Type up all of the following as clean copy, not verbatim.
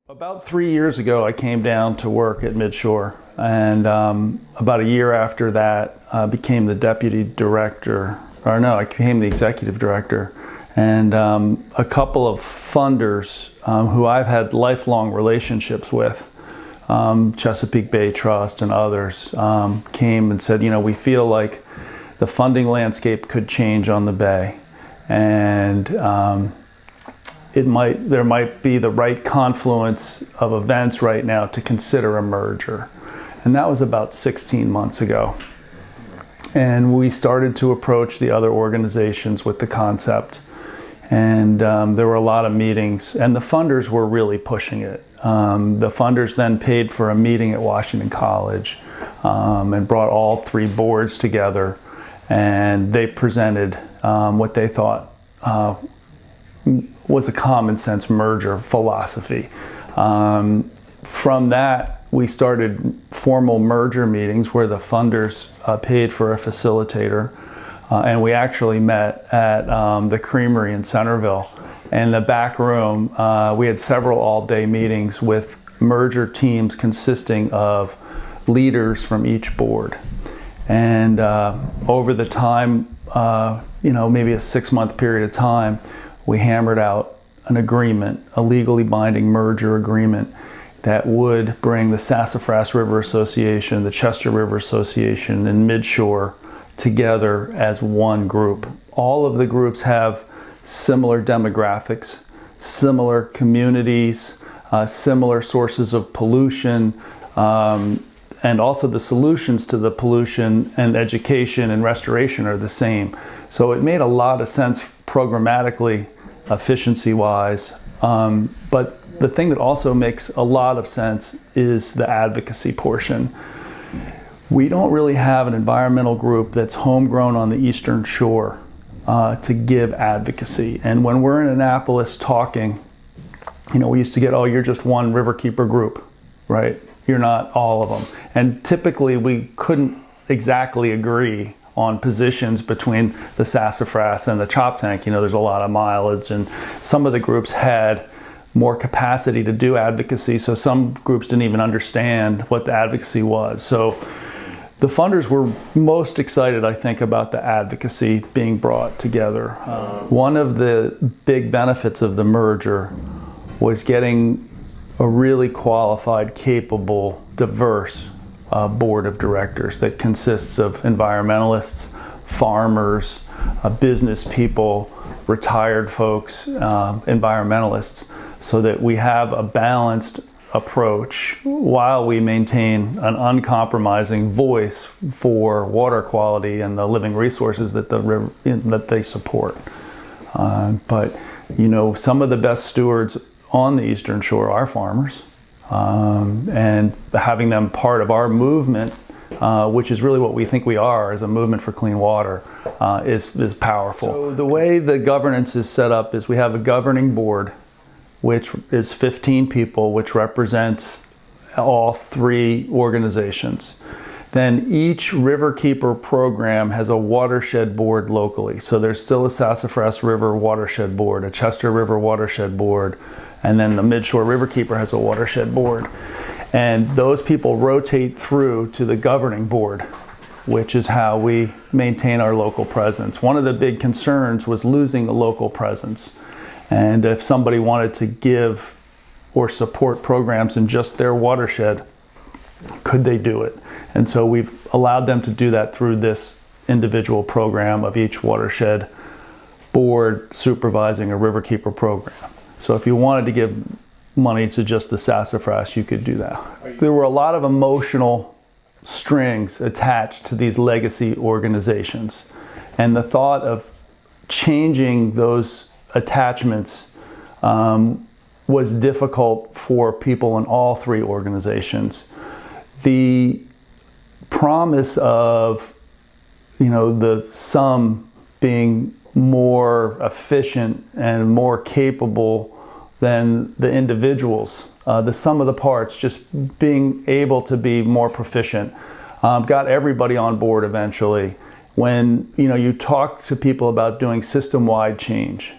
About 3 years ago, I came down to work at Mid-Shore, and about a year after that, I became the deputy director, or no, I became the executive director. And a couple of funders who I've had lifelong relationships with, Chesapeake Bay Trust and others, came and said, you know, we feel like the funding landscape could change on the Bay, and there might be the right confluence of events right now to consider a merger. And that was about 16 months ago. And we started to approach the other organizations with the concept. And there were a lot of meetings, and the funders were really pushing it. The funders then paid for a meeting at Washington College and brought all three boards together, and they presented what they thought was a common sense merger philosophy. From that, we started formal merger meetings where the funders paid for a facilitator. And we actually met at the Creamery in Centerville. In the back room, we had several all-day meetings with merger teams consisting of leaders from each board. And over the time, maybe a 6-month period of time, we hammered out an agreement, a legally binding merger agreement that would bring the Sassafras River Association, the Chester River Association, and Mid-Shore together as one group. All of the groups have similar demographics, similar communities, similar sources of pollution, and also the solutions to the pollution and education and restoration are the same. So it made a lot of sense programmatically, efficiency-wise, but the thing that also makes a lot of sense is the advocacy portion. We don't really have an environmental group that's homegrown on the Eastern Shore to give advocacy. And when we're in Annapolis talking, we used to get, oh, you're just one riverkeeper group, right? You're not all of them. And typically we couldn't exactly agree on positions between the Sassafras and the Choptank. There's a lot of mileage, and some of the groups had more capacity to do advocacy, so some groups didn't even understand what the advocacy was. So the funders were most excited, I think, about the advocacy being brought together. One of the big benefits of the merger was getting a really qualified, capable, diverse board of directors that consists of environmentalists, farmers, business people, retired folks, environmentalists, so that we have a balanced approach while we maintain an uncompromising voice for water quality and the living resources that that they support. But some of the best stewards on the Eastern Shore are farmers, and having them part of our movement, which is really what we think we are as a movement for clean water, is powerful. So the way the governance is set up is we have a governing board, which is 15 people, which represents all three organizations. Then each Riverkeeper program has a watershed board locally. So there's still a Sassafras River watershed board, a Chester River watershed board, and then the Mid-Shore Riverkeeper has a watershed board. And those people rotate through to the governing board, which is how we maintain our local presence. One of the big concerns was losing a local presence. And if somebody wanted to give or support programs in just their watershed, could they do it? And so we've allowed them to do that through this individual program of each watershed board supervising a Riverkeeper program. So if you wanted to give money to just the Sassafras, you could do that. There were a lot of emotional strings attached to these legacy organizations. And the thought of changing those attachments was difficult for people in all three organizations. The promise of, the sum being more efficient and more capable than the individuals, the sum of the parts, just being able to be more proficient, got everybody on board eventually. When you talk to people about doing system-wide change,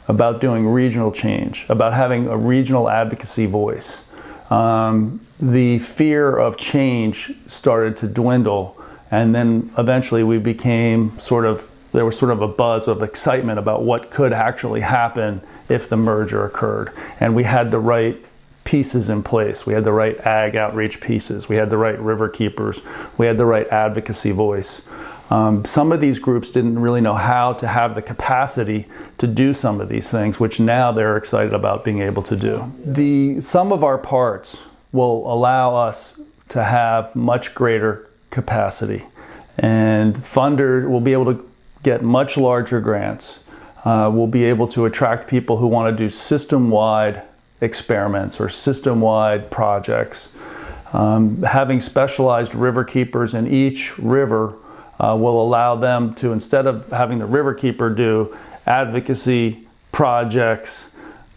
about doing regional change, about having a regional advocacy voice. The fear of change started to dwindle, and then eventually we became there was sort of a buzz of excitement about what could actually happen if the merger occurred. And we had the right pieces in place. We had the right ag outreach pieces. We had the right river keepers. We had the right advocacy voice. Some of these groups didn't really know how to have the capacity to do some of these things, which now they're excited about being able to do. The sum of our parts will allow us to have much greater capacity, and funder will be able to get much larger grants. We'll be able to attract people who want to do system-wide experiments or system-wide projects. Having specialized river keepers in each river will allow them to, instead of having the river keeper do advocacy, projects,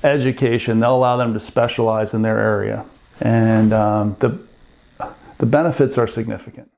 education, they'll allow them to specialize in their area. And the benefits are significant.